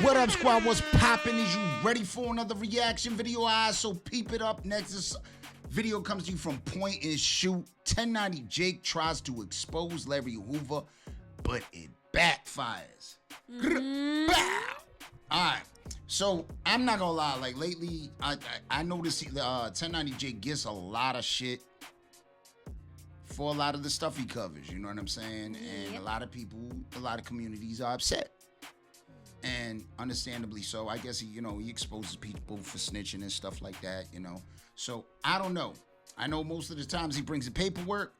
What up, squad? What's poppin'? Is you ready for another reaction video? So peep it up. Next, this video comes to you from Point and Shoot. 1090 Jake tries to expose Larry Hoover, but it backfires. Bow! Alright, so I'm not gonna lie, like lately, I noticed 1090 Jake gets a lot of shit for a lot of the stuff he covers, you know what I'm saying? And a lot of people, a lot of communities are upset. And understandably so. I guess he exposes people for snitching and stuff like that, So I don't know. I know most of the times he brings the paperwork,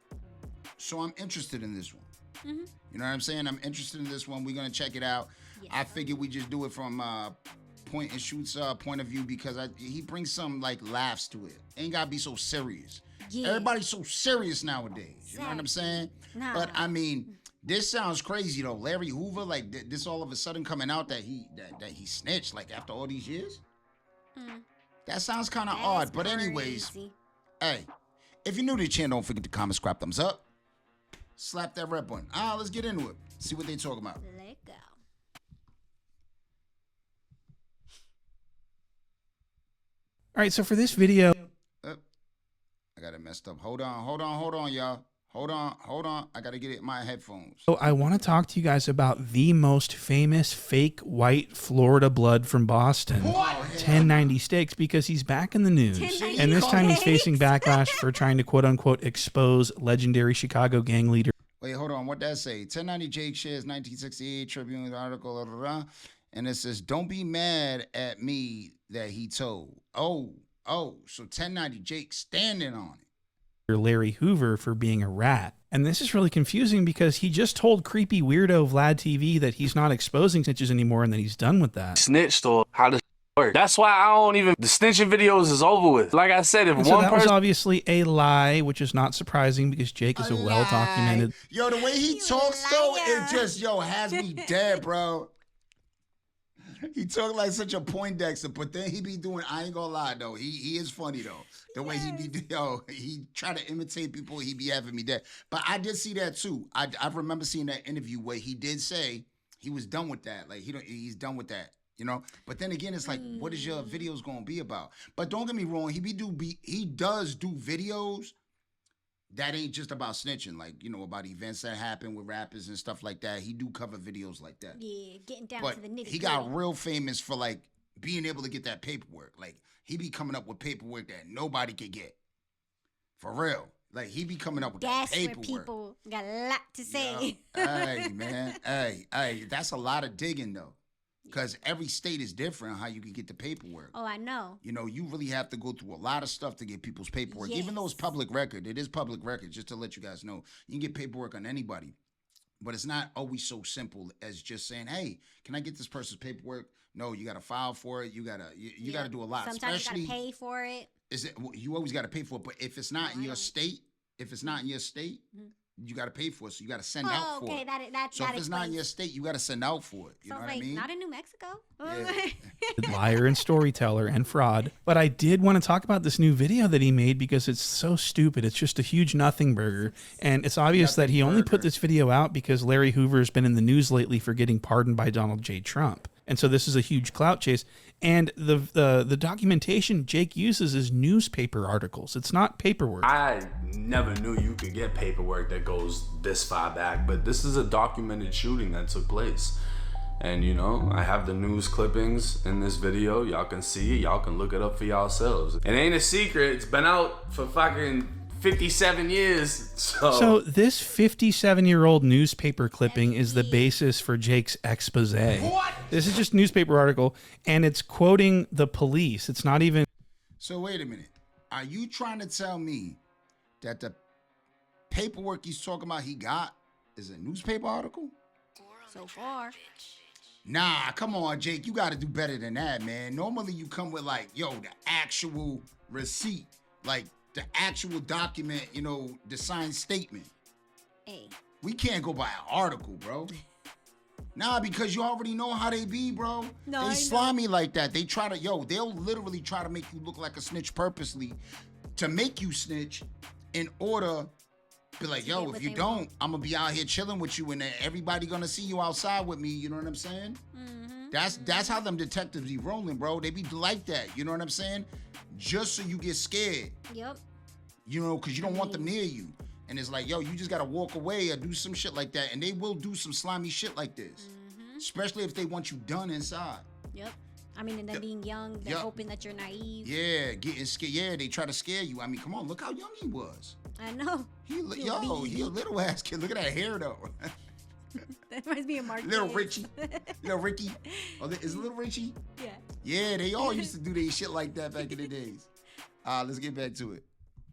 so I'm interested in this one. You know what I'm saying? I'm interested in this one. We're gonna check it out. Yeah. I figured we just do it from Point and Shoot's point of view because he brings some like laughs to it. Ain't gotta be so serious. Yeah. Everybody's so serious nowadays. You know what I'm saying? Nah. But I mean, this sounds crazy though. Larry Hoover, like this all of a sudden coming out that he snitched like after all these years. That sounds kind of odd. But anyways, hey, if you're new to the channel, don't forget to comment, subscribe, thumbs up, slap that red button. Let's get into it. See what they talking about. Let go. All right, so for this video, I got it messed up. Hold on, y'all. Hold on. I got to get it in my headphones. So I want to talk to you guys about the most famous fake white Florida blood from Boston, 1090 Sticks, because he's back in the news. And this time he's facing backlash for trying to quote unquote expose legendary Chicago gang leader. Wait, hold on. What that say? 1090 Jake shares 1968 Tribune article, blah, blah, blah, and it says, "Don't be mad at me that he told." So 1090 Jake standing on it. Larry Hoover for being a rat. And this is really confusing because he just told creepy weirdo Vlad TV that he's not exposing snitches anymore and that he's done with that. Snitched or how does it work? That's why I don't even, the snitching videos is over with. Like I said, if and one so that was person obviously a lie, which is not surprising because Jake is a well-documented. Yo, the way he talks though, it just, has me dead, bro. He talk like such a Poindexter, but then he be doing, I ain't gonna lie though, he is funny though. The way he be, he try to imitate people, he be having me dead. But I did see that too. I remember seeing that interview where he did say he was done with that. Like he's done with that, But then again, it's like, what is your videos gonna be about? But don't get me wrong, he does do videos that ain't just about snitching, like, about events that happen with rappers and stuff like that. He do cover videos like that. Yeah, getting down but to the nitty-gritty. He got real famous for, like, being able to get that paperwork. Like, he be coming up with paperwork that nobody could get. For real. Like, he be coming up with that paperwork. That's where people got a lot to say. Hey, man. Hey, that's a lot of digging, though. Because every state is different how you can get the paperwork. Oh, I know. You really have to go through a lot of stuff to get people's paperwork. Yes. Even though it's public record, it is public record, just to let you guys know. You can get paperwork on anybody. But it's not always so simple as just saying, hey, can I get this person's paperwork? No, you got to file for it. You got to do a lot. Sometimes you got to pay for it. You always got to pay for it. But if it's not in your state, you got to pay for it, so you got to send out for it. So if it's not in your state, you got to send out for it. You know what I mean? Not in New Mexico. Yeah. Liar and storyteller and fraud. But I did want to talk about this new video that he made because it's so stupid. It's just a huge nothing burger. And it's obvious that he only put this video out because Larry Hoover has been in the news lately for getting pardoned by Donald J. Trump. And so this is a huge clout chase. And the documentation Jake uses is newspaper articles. It's not paperwork. I never knew you could get paperwork that goes this far back, but this is a documented shooting that took place. And I have the news clippings in this video. Y'all can see it. Y'all can look it up for yourselves. It ain't a secret. It's been out for fucking 57 years. So this 57-year-old newspaper clipping is the basis for Jake's expose. What? This is just a newspaper article, and it's quoting the police. It's not even... So wait a minute. Are you trying to tell me that the paperwork he's talking about he got is a newspaper article? So far. Nah, come on, Jake. You got to do better than that, man. Normally you come with like, the actual receipt. Like, the actual document, the signed statement. Hey. We can't go by an article, bro. Nah, because you already know how they be, bro. No, they slimy like that. They try to, they'll literally try to make you look like a snitch purposely to make you snitch in order be like, if you don't, I'm gonna be out here chilling with you and everybody gonna see you outside with me. You know what I'm saying? Mm-hmm. That's how them detectives be rolling, bro. They be like that. You know what I'm saying? Just so you get scared. Yep. You know, because you don't want them near you. And it's like, yo, you just gotta walk away or do some shit like that. And they will do some slimy shit like this. Especially if they want you done inside. Yep. I mean, and then being young, they're hoping that you're naive. Yeah, getting scared. Yeah, they try to scare you. I mean, come on, look how young he was. I know. He a little ass kid. Look at that hair though. That reminds me of Mark. Little Richie. Little Ricky. Oh, is it Little Richie? Yeah. Yeah, they all used to do their shit like that back in the days. Let's get back to it.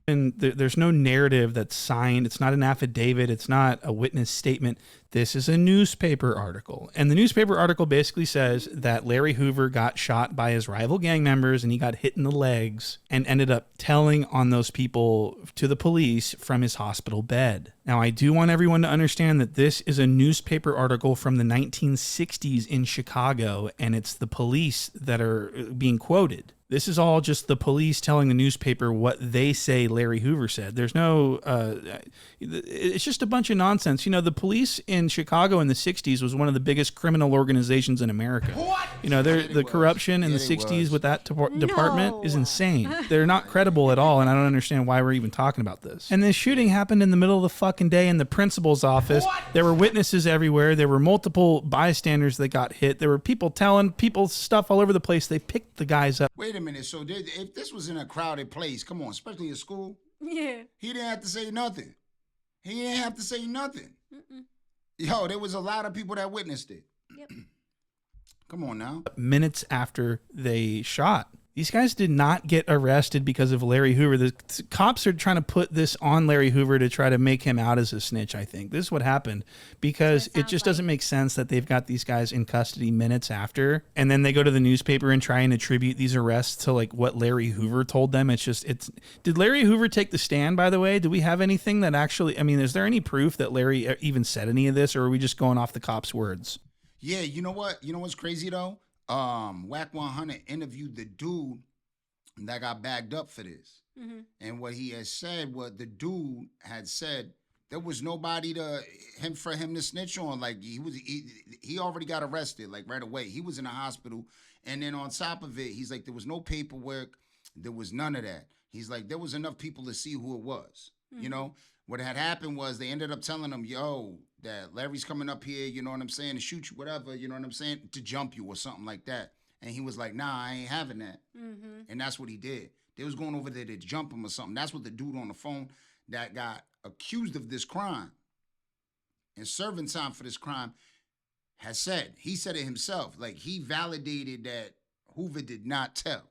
And there's no narrative that's signed. It's not an affidavit. It's not a witness statement. This is a newspaper article. And the newspaper article basically says that Larry Hoover got shot by his rival gang members and he got hit in the legs and ended up telling on those people to the police from his hospital bed. Now, I do want everyone to understand that this is a newspaper article from the 1960s in Chicago, and it's the police that are being quoted. This is all just the police telling the newspaper what they say Larry Hoover said. There's no, it's just a bunch of nonsense. You know, the police in Chicago in the 60s was one of the biggest criminal organizations in America. What? You know, the corruption in the 60s with that department is insane. They're not credible at all, and I don't understand why we're even talking about this. And this shooting happened in the middle of the fucking day in the principal's office. What? There were witnesses everywhere. There were multiple bystanders that got hit. There were people telling people stuff all over the place. They picked the guys up. Wait a minute. So if this was in a crowded place, come on, especially at school, yeah, he didn't have to say nothing. He didn't have to say nothing. Yo, there was a lot of people that witnessed it. Yep. Come on now. Minutes after they shot. These guys did not get arrested because of Larry Hoover. The cops are trying to put this on Larry Hoover to try to make him out as a snitch, I think. This is what happened because it just doesn't make sense that they've got these guys in custody minutes after, and then they go to the newspaper and try and attribute these arrests to like what Larry Hoover told them. Did Larry Hoover take the stand, by the way? Do we have anything that actually, I mean, is there any proof that Larry even said any of this, or are we just going off the cops' words? Yeah, you know what? You know what's crazy though? Whack 100 interviewed the dude that got bagged up for this. And what he had said, what the dude had said, there was nobody for him to snitch on. Like he already got arrested like right away. He was in the hospital. And then on top of it, he's like, there was no paperwork. There was none of that. He's like, there was enough people to see who it was. You know, what had happened was they ended up telling him, yo, that Larry's coming up here, you know what I'm saying, to shoot you, whatever, you know what I'm saying, to jump you or something like that. And he was like, nah, I ain't having that. And that's what he did. They was going over there to jump him or something. That's what the dude on the phone that got accused of this crime and serving time for this crime has said. He said it himself. Like, he validated that Hoover did not tell.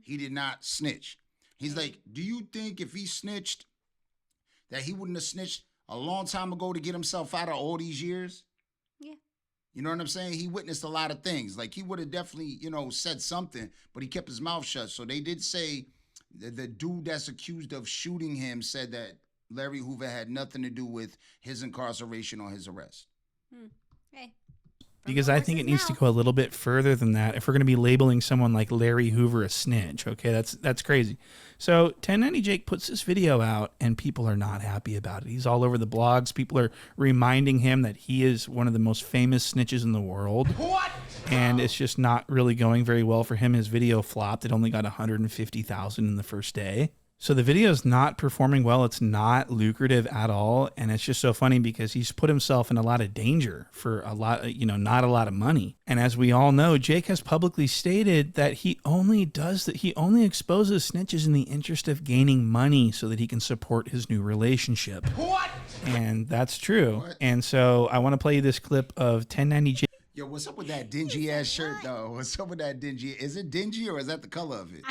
He did not snitch. He's like, do you think if he snitched that he wouldn't have snitched a long time ago to get himself out of all these years? Yeah. You know what I'm saying? He witnessed a lot of things. Like, he would have definitely, you know, said something, but he kept his mouth shut. So they did say the dude that's accused of shooting him said that Larry Hoover had nothing to do with his incarceration or his arrest. Hey. Because I think it needs to go a little bit further than that if we're going to be labeling someone like Larry Hoover a snitch. Okay, that's crazy. So 1090 Jake puts this video out and people are not happy about it. He's all over the blogs. People are reminding him that he is one of the most famous snitches in the world. What? And it's just not really going very well for him. His video flopped. It only got 150,000 in the first day. So the video is not performing well. It's not lucrative at all. And it's just so funny because he's put himself in a lot of danger for a lot, you know, not a lot of money. And as we all know, Jake has publicly stated that he only does that. He only exposes snitches in the interest of gaining money so that he can support his new relationship. What? And that's true. What? And so I want to play you this clip of 1090 Jake. Yo, what's up with that dingy ass shirt though? What's up with that dingy? Is it dingy or is that the color of it?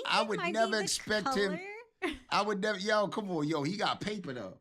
I would never expect him. I would never. Yo, come on, yo. He got paper though.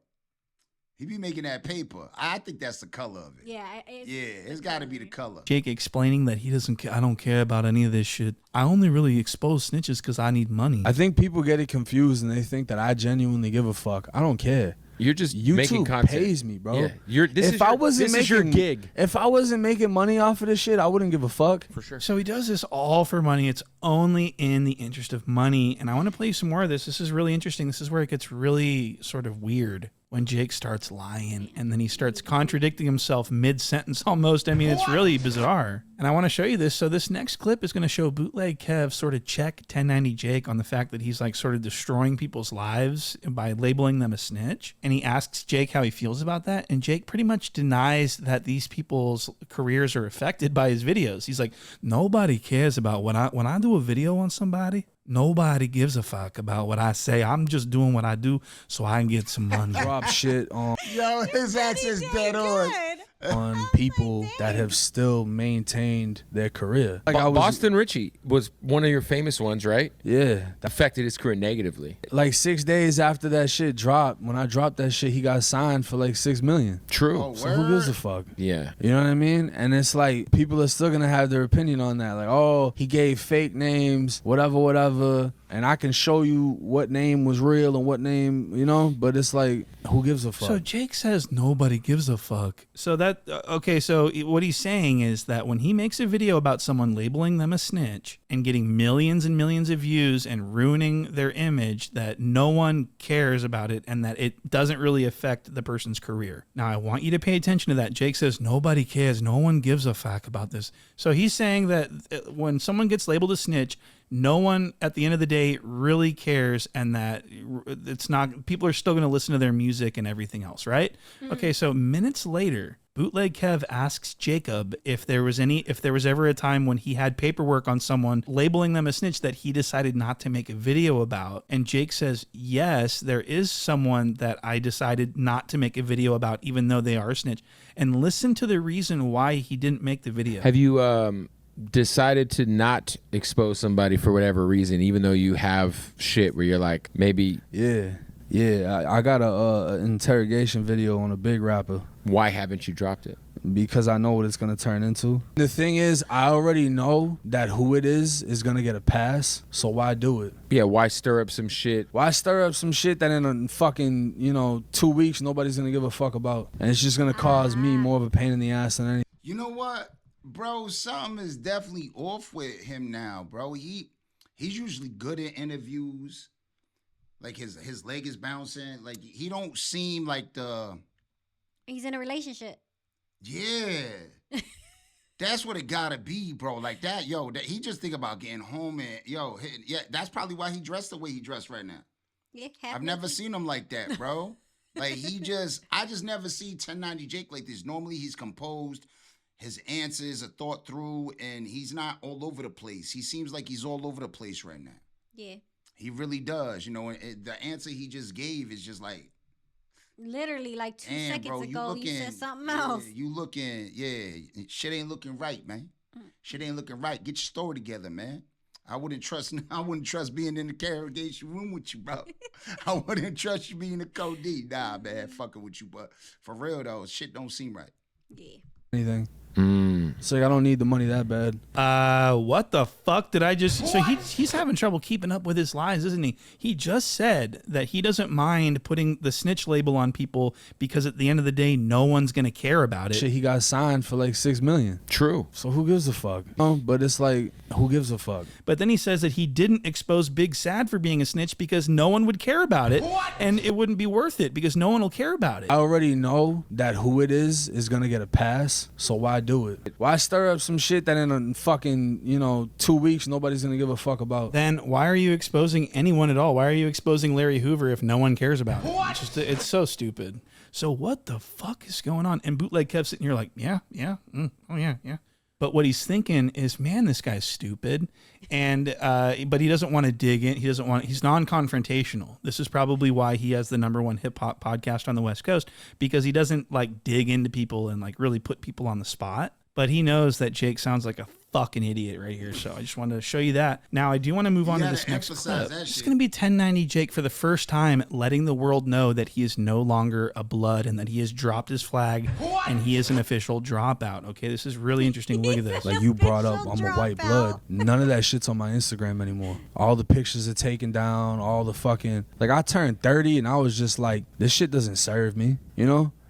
He be making that paper. I think that's the color of it. Yeah. It's got to be the color. Jake explaining that he doesn't. I don't care about any of this shit. I only really expose snitches because I need money. I think people get it confused and they think that I genuinely give a fuck. I don't care. You're just YouTube making content. pays me, bro. Yeah, This is your gig. If I wasn't making money off of this shit, I wouldn't give a fuck. For sure. So he does this all for money. It's only in the interest of money. And I want to play you some more of this. This is really interesting. This is where it gets really sort of weird. when Jake starts lying and then he starts contradicting himself mid-sentence almost. I mean, it's really bizarre. And I want to show you this. So this next clip is going to show Bootleg Kev sort of check 1090 Jake on the fact that he's like sort of destroying people's lives by labeling them a snitch. And he asks Jake how he feels about that. And Jake pretty much denies that these people's careers are affected by his videos. He's like, nobody cares about when I do a video on somebody. Nobody gives a fuck about what I say. I'm just doing what I do so I can get some money. Drop shit on Yo, his ass is dead on people that have still maintained their career. Like Boston Richie was one of your famous ones, right? Yeah. Affected his career negatively. Like 6 days after that shit dropped, when I dropped that shit, he got signed for like $6 million. True. Oh, So who gives a fuck? Yeah. You know what I mean? And it's like people are still gonna have their opinion on that. Like, oh, he gave fake names, whatever. And I can show you what name was real and what name, you know, but it's like, who gives a fuck? So Jake says nobody gives a fuck. So that, okay, so what he's saying is that when he makes a video about someone labeling them a snitch and getting millions and millions of views and ruining their image, that no one cares about it and that it doesn't really affect the person's career. Now, I want you to pay attention to that. Jake says nobody cares. No one gives a fuck about this. So he's saying that when someone gets labeled a snitch, no one at the end of the day really cares, and that it's not, people are still going to listen to their music and everything else, right? Okay, so minutes later, Bootleg Kev asks Jacob if there was ever a time when he had paperwork on someone labeling them a snitch that he decided not to make a video about. And Jake says, yes, there is someone that I decided not to make a video about, even though they are a snitch. And listen to the reason why he didn't make the video. Have you decided to not expose somebody for whatever reason, even though you have shit where you're like, maybe... Yeah, I got a interrogation video on a big rapper. Why haven't you dropped it? Because I know what it's gonna turn into. The thing is, I already know that who it is gonna get a pass, so why do it? Yeah, why stir up some shit? Why stir up some shit that in a fucking, 2 weeks nobody's gonna give a fuck about? And it's just gonna cause me more of a pain in the ass than anything. You know what, bro? Something is definitely off with him now, bro. He's usually good at interviews. Like his leg is bouncing. Like he don't seem like the. He's in a relationship. Yeah, that's what it gotta be, bro. Like that, yo. That he just think about getting home and yeah. That's probably why he dressed the way he dressed right now. Yeah, I've never seen him like that, bro. Like I just never see 1090 Jake like this. Normally he's composed. His answers are thought through, and he's not all over the place. He seems like he's all over the place right now. Yeah. He really does, and the answer he just gave is just like, literally like 2 seconds bro, ago, you said something else. You looking, shit ain't looking right, man. Shit ain't looking right. Get your story together, man. I wouldn't trust being in the interrogation room with you, bro. I wouldn't trust you being a co-D. Nah, man, fucking with you, but for real though, shit don't seem right. Yeah. Anything. It's like I don't need the money that bad. What the fuck did I just... So he's having trouble keeping up with his lies, isn't he? He just said that he doesn't mind putting the snitch label on people because at the end of the day, no one's going to care about it. Shit, he got signed for like $6 million. True. So who gives a fuck? But it's like, who gives a fuck? But then he says that he didn't expose Big Sad for being a snitch because no one would care about it. And it wouldn't be worth it because no one will care about it. I already know that who it is going to get a pass, so why do it? Why stir up some shit that in a fucking, 2 weeks nobody's going to give a fuck about? Then why are you exposing anyone at all? Why are you exposing Larry Hoover if no one cares about it? It's so stupid. So what the fuck is going on? And Bootleg Kev sitting here like, yeah. But what he's thinking is, man, this guy's stupid. And but he doesn't want to dig in. He's non-confrontational. This is probably why he has the #1 hip hop podcast on the West Coast, because he doesn't like dig into people and like really put people on the spot. But he knows that Jake sounds like a fucking idiot right here. So I just wanted to show you that. Now I do want to move on to this next clip. It's going to be 1090 Jake for the first time letting the world know that he is no longer a blood and that he has dropped his flag and he is an official dropout. Okay, this is really interesting. Look at this. Like you brought up, I'm a white blood. None of that shit's on my Instagram anymore. All the pictures are taken down. All the fucking, like I turned 30 and I was just like, this shit doesn't serve me,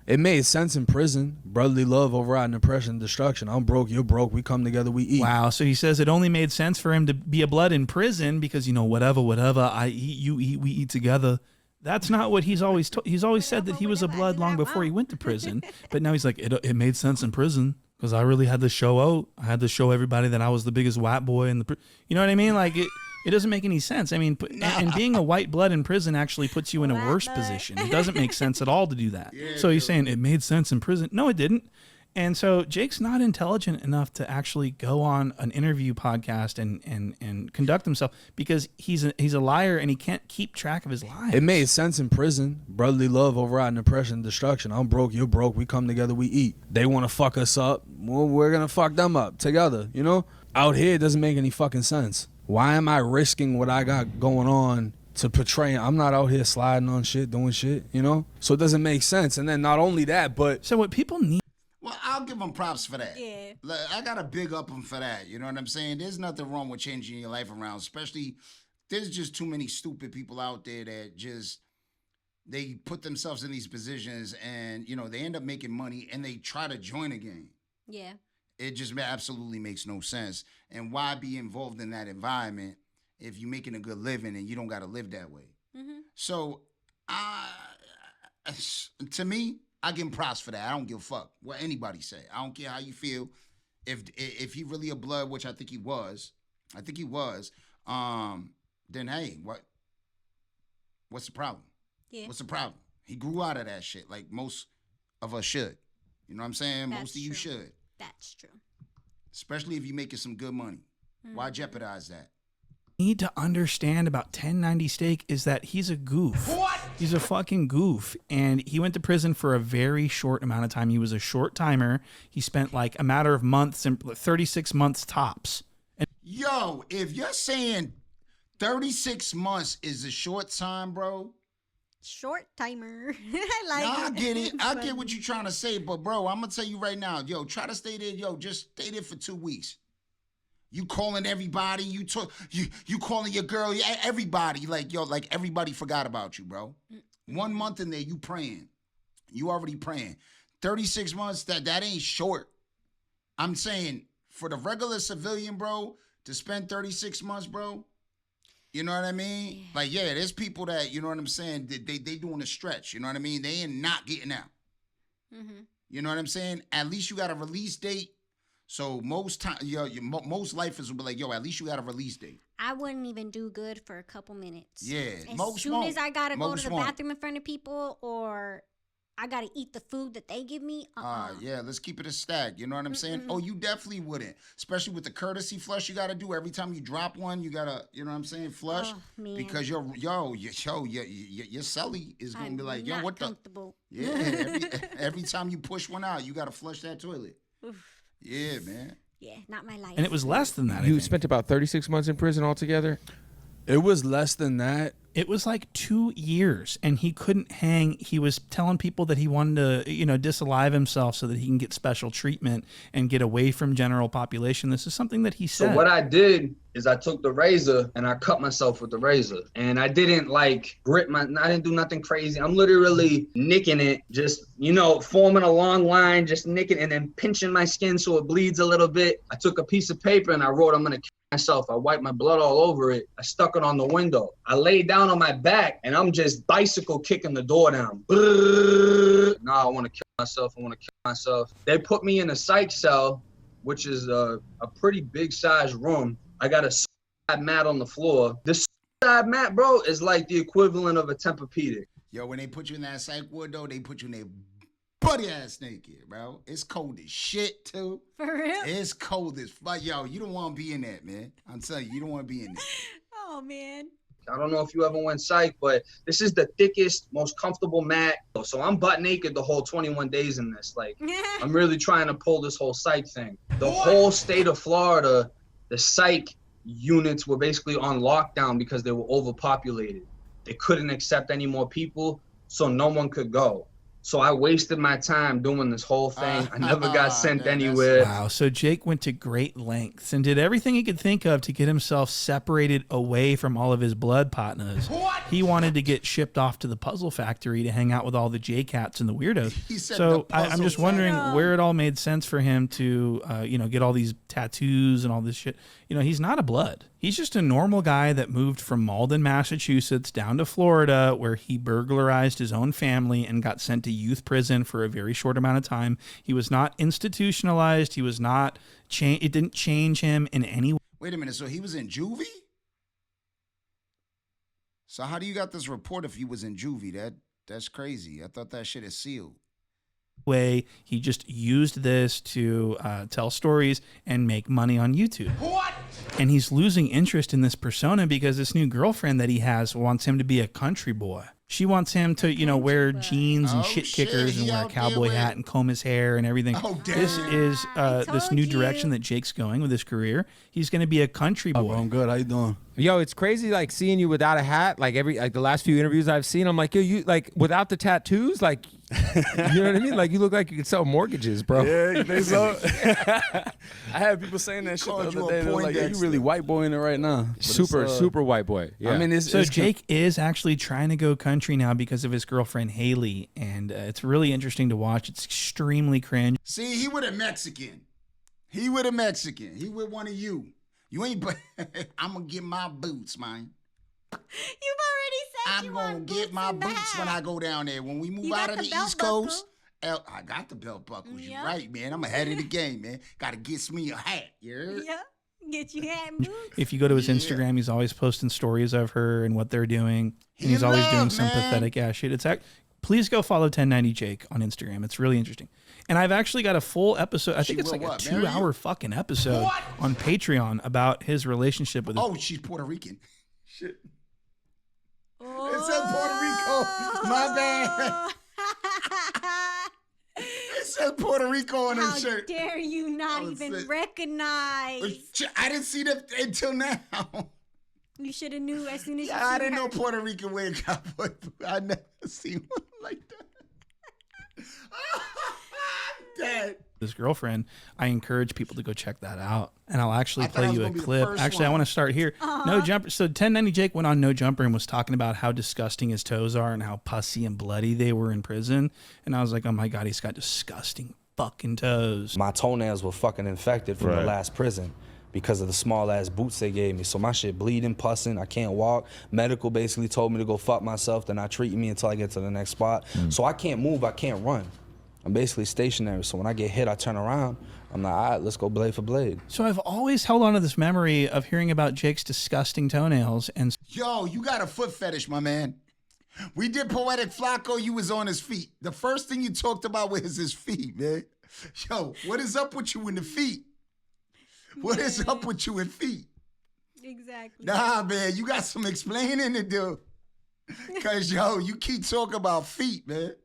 It made sense in prison. Brotherly love overriding oppression and destruction. I'm broke, you're broke. We come together, we eat. Wow. So he says it only made sense for him to be a blood in prison because, whatever, I eat, you eat, we eat together. That's not what he's always told. He's always said that he was a blood long before he went to prison. But now he's like, it made sense in prison because I really had to show out. I had to show everybody that I was the biggest white boy in the. You know what I mean? Like it doesn't make any sense. I mean, and being a white blood in prison actually puts you in a worse position. It doesn't make sense at all to do that. Yeah, so he's saying it made sense in prison. No, it didn't. And so Jake's not intelligent enough to actually go on an interview podcast and conduct himself because he's a liar and he can't keep track of his lies. It made sense in prison. Brotherly love overriding oppression and destruction. I'm broke, you're broke. We come together, we eat. They want to fuck us up. Well, we're going to fuck them up together, you know? Out here, it doesn't make any fucking sense. Why am I risking what I got going on to portray? I'm not out here sliding on shit, doing shit, you know? So it doesn't make sense. And then not only that, but... So what people need... Well, I'll give them props for that. Yeah. I got to big up them for that. You know what I'm saying? There's nothing wrong with changing your life around, especially there's just too many stupid people out there that just, they put themselves in these positions and, you know, they end up making money and they try to join a gang. Yeah. It just absolutely makes no sense. And why be involved in that environment if you're making a good living and you don't got to live that way? Mm-hmm. So, to me, I give him props for that. I don't give a fuck what anybody say. I don't care how you feel. If he really a blood, which I think he was, then hey, what's the problem? Yeah. What's the problem? He grew out of that shit like most of us should. You know what I'm saying? That's most of you true. should. That's true. Especially if you're making some good money. Mm-hmm. Why jeopardize that? Need to understand about 1090 Steak is that he's a goof. What? He's a fucking goof. And he went to prison for a very short amount of time. He was a short timer. He spent like a matter of months, and 36 months tops. And yo, if you're saying 36 months is a short time, bro. Short timer. I like I get it. I Funny. get what you're trying to say, but bro, I'm gonna tell you right now, yo, try to stay there, yo, just stay there for 2 weeks. You calling everybody, you calling your girl, everybody, like, yo, like everybody forgot about you, bro. 1 month in there, you praying. You already praying. 36 months, that ain't short. I'm saying for the regular civilian, bro, to spend 36 months, bro, you know what I mean? Yeah. Like, yeah, there's people that, you know what I'm saying, they doing a stretch, you know what I mean? They ain't not getting out. Mm-hmm. You know what I'm saying? At least you got a release date. So most lifers will be like, yo, at least you got a release date. I wouldn't even do good for a couple minutes. Yeah, as soon as I gotta go to the bathroom in front of people, or I gotta eat the food that they give me. Yeah, let's keep it a stack. You know what I'm saying? Oh, you definitely wouldn't, especially with the courtesy flush you gotta do every time you drop one. You gotta, you know what I'm saying, flush, because your celly is gonna be like, yo, what the? Yeah, every time you push one out, you gotta flush that toilet. Oof. Yeah, man. Yeah, not my life. And it was less than that. You spent about 36 months in prison altogether? It was less than that. It was like 2 years, and he couldn't hang. He was telling people that he wanted to, disalive himself so that he can get special treatment and get away from general population. This is something that he said. So what I did is I took the razor and I cut myself with the razor. And I didn't like I didn't do nothing crazy. I'm literally nicking it, just, forming a long line, just nicking and then pinching my skin so it bleeds a little bit. I took a piece of paper and I wrote, I'm going to kill myself. I wiped my blood all over it. I stuck it on the window. I laid down on my back and I'm just bicycle kicking the door down. Nah, I want to kill myself. They put me in a psych cell, which is a pretty big size room. I got a suicide mat on the floor. This suicide mat, bro, is like the equivalent of a Tempur-Pedic. Yo, when they put you in that psych ward, though, they put you in there buddy ass naked, bro. It's cold as shit, too. For real? It's cold as fuck. Yo, you don't want to be in that, man. I'm telling you, you don't want to be in that. Oh, man. I don't know if you ever went psych, but this is the thickest, most comfortable mat. So I'm butt naked the whole 21 days in this. Like, I'm really trying to pull this whole psych thing. The whole state of Florida, the psych units were basically on lockdown because they were overpopulated. They couldn't accept any more people, so no one could go. So I wasted my time doing this whole thing. I never got sent anywhere. Wow. So Jake went to great lengths and did everything he could think of to get himself separated away from all of his blood partners. What? He wanted to get shipped off to the puzzle factory to hang out with all the J-Cats and the weirdos. So I'm just wondering where it all made sense for him to, get all these tattoos and all this shit. He's not a blood. He's just a normal guy that moved from Malden, Massachusetts down to Florida, where he burglarized his own family and got sent to youth prison for a very short amount of time. He was not institutionalized. He was not it didn't change him in any way. Wait a minute. So he was in juvie? So how do you got this report if he was in juvie? That's crazy. I thought that shit is sealed. Way he just used this to tell stories and make money on YouTube. What? And he's losing interest in this persona because this new girlfriend that he has wants him to be a country boy. She wants him to, wear jeans and shit kickers and wear a cowboy hat and comb his hair and everything. Oh, damn. This is this new direction that Jake's going with his career. He's going to be a country boy. I'm good. How you doing? Yo, it's crazy like seeing you without a hat. Like the last few interviews I've seen, I'm like, yo, you like without the tattoos, like you know what I mean? Like you look like you could sell mortgages, bro. Yeah, you think so? I had people saying that shit the other day. They were like, yeah, you really white boy in it right now. But super white boy. Yeah. I mean, so Jake is actually trying to go country now because of his girlfriend Haley, and it's really interesting to watch. It's extremely cringe. See, he with a Mexican. He with one of you. You ain't, but I'm going to get my boots, man. You've already said I'm going to get my boots when I go down there. When we move out of the East Coast, I got the belt buckles. Yep. You're right, man. I'm ahead of the game, man. Got to get me a hat. You heard? Yep. Get you hat and boots. If you go to his Instagram, he's always posting stories of her and what they're doing. And he's always doing some pathetic ass shit. Please go follow 1090 Jake on Instagram. It's really interesting. And I've actually got a full episode. I think it's like a 2-hour fucking episode on Patreon about his relationship with. Oh, she's Puerto Rican. Shit. Oh. It says Puerto Rico. My bad. It says Puerto Rico on his shirt. How dare you not even recognize? I didn't see that until now. You should have knew as soon as you I didn't know Puerto Rican wear cowboy boots. I never seen one like that. Dead. His girlfriend, I encourage people to go check that out, and I'll actually play you a clip. Actually, I want to start here. No Jumper. So 1090 Jake went on No Jumper and was talking about how disgusting his toes are and how pussy and bloody they were in prison. And I was like, oh my god, he's got disgusting fucking toes. My toenails were fucking infected from the last prison because of the small ass boots they gave me. So my shit bleeding, pussing, I can't walk. Medical basically told me to go fuck myself. They're not treating me until I get to the next spot. So I can't move, I can't run. I'm basically stationary, so when I get hit, I turn around. I'm like, all right, let's go blade for blade. So I've always held on to this memory of hearing about Jake's disgusting toenails. And yo, you got a foot fetish, my man. We did Poetic Flacco, you was on his feet. The first thing you talked about was his feet, man. Yo, what is up with you in the feet? What is up with you in feet? Exactly. Nah, man, you got some explaining to do. Because, yo, you keep talking about feet, man.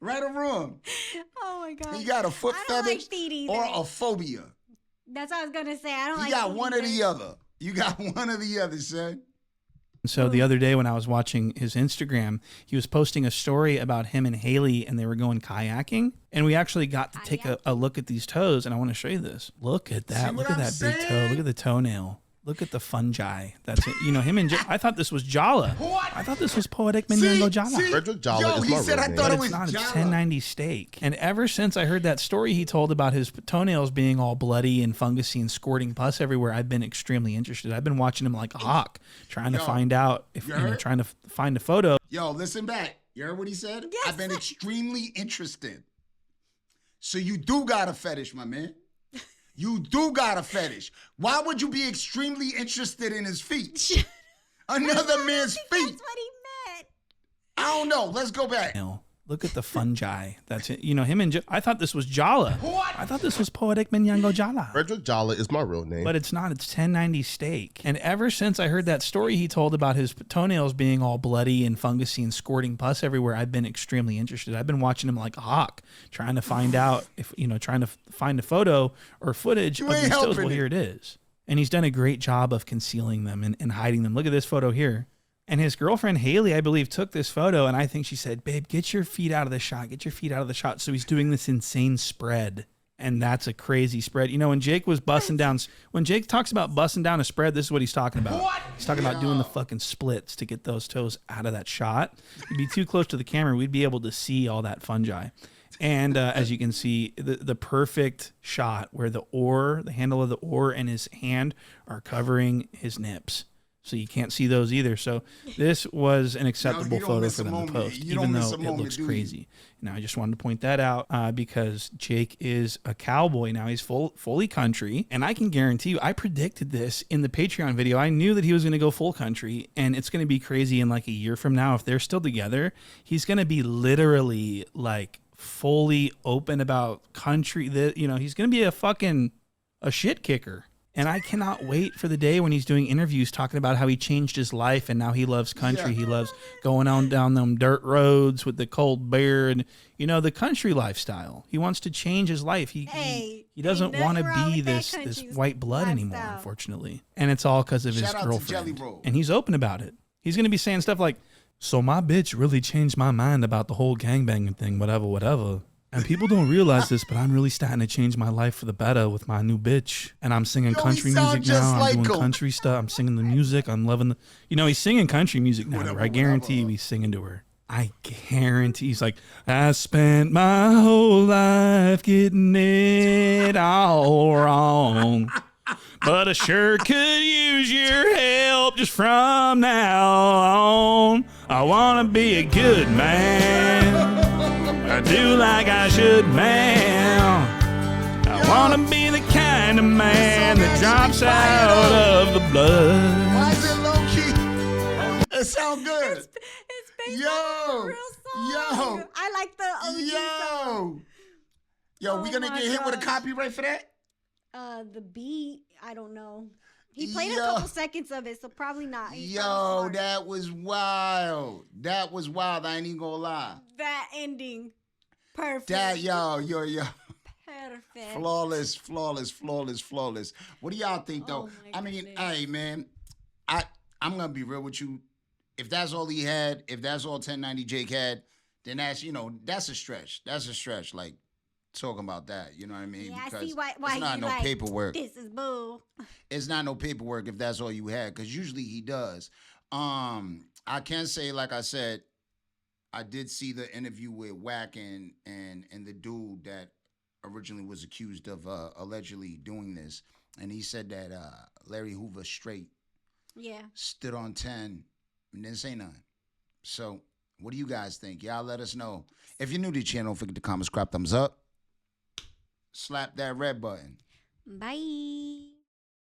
Right or wrong? Oh my god! He got a foot fetish or a phobia. That's what I was gonna say. I don't like. You got one or the other. You got one or the other, son. So the other day when I was watching his Instagram, he was posting a story about him and Haley, and they were going kayaking. And we actually got to take a look at these toes, and I want to show you this. Look at that! Look at that big toe! Look at the toenail! Look at the fungi. That's it. Him and I thought this was Jala. I thought this was Poetic Minyango Jala. Frederick Jala is he said I thought it was it's not. Jala. It's 1090 steak. And ever since I heard that story he told about his toenails being all bloody and fungusy and squirting pus everywhere, I've been extremely interested. I've been watching him like a hawk, trying to find out if trying to find a photo. Yo, listen back. You heard what he said? Yes. I've been extremely interested. So you do got a fetish, my man. You do got a fetish. Why would you be extremely interested in his feet? Another man's feet. That's what he meant. I don't know. Let's go back. Look at the fungi. That's it. Him and I thought this was Jala. What? I thought this was Poetic Minyango Jala. Frederick Jala is my real name. But it's not. It's 1090 steak. And ever since I heard that story he told about his toenails being all bloody and fungusy and squirting pus everywhere, I've been extremely interested. I've been watching him like a hawk, trying to find out if, trying to find a photo or footage of these toes. Well, here it is. And he's done a great job of concealing them and hiding them. Look at this photo here. And his girlfriend, Haley, I believe, took this photo, and I think she said, babe, get your feet out of the shot. Get your feet out of the shot. So he's doing this insane spread, and that's a crazy spread. You know, when Jake was busting down, when Jake talks about busting down a spread, this is what he's talking about. What? He's talking about doing the fucking splits to get those toes out of that shot. You'd be too close to the camera. We'd be able to see all that fungi. And as you can see, the perfect shot where the handle of the oar and his hand are covering his nips. So you can't see those either. So this was an acceptable photo for them to post, even though it looks crazy. Now, I just wanted to point that out because Jake is a cowboy now. He's fully country. And I can guarantee you, I predicted this in the Patreon video. I knew that he was going to go full country. And it's going to be crazy in like a year from now. If they're still together, he's going to be literally like fully open about country. He's going to be a shit kicker. And I cannot wait for the day when he's doing interviews talking about how he changed his life and now he loves country. Yeah. He loves going on down them dirt roads with the cold beer and, the country lifestyle. He wants to change his life. He doesn't want to be this white blood anymore, unfortunately. And it's all because of his girlfriend. And he's open about it. He's going to be saying stuff like, so my bitch really changed my mind about the whole gangbanging thing, whatever. And people don't realize this, but I'm really starting to change my life for the better with my new bitch. And I'm singing country music now. I'm doing country stuff. I'm singing the music. I'm loving he's singing country music now. I guarantee you he's singing to her. I guarantee he's like, I spent my whole life getting it all wrong. But I sure could use your help just from now on. I want to be a good man. I do like I should, man. I want to be the kind of man that drops out of the blood. Why is it low key? It sounds good. It's based on a real song. I like the OG song. Yo, we gonna get hit with a copyright for that? The beat, I don't know. He played a couple seconds of it, so probably not. That was wild. That was wild. I ain't even gonna lie. That ending, perfect. Yo. Perfect. Flawless. What do y'all think, though? Hey, man, I'm gonna be real with you. If that's all he had, if that's all 1090 Jake had, then that's a stretch. That's a stretch. Like, talking about that, you know what I mean? Yeah, because I see why it's not no paperwork. This is bull. It's not no paperwork if that's all you had, because usually he does. I can say, like I said, I did see the interview with Wack and the dude that originally was accused of allegedly doing this, and he said that Larry Hoover straight stood on 10 and didn't say nothing. So, what do you guys think? Y'all let us know. If you're new to the channel, don't forget to comment, subscribe, thumbs up. Slap that red button. Bye.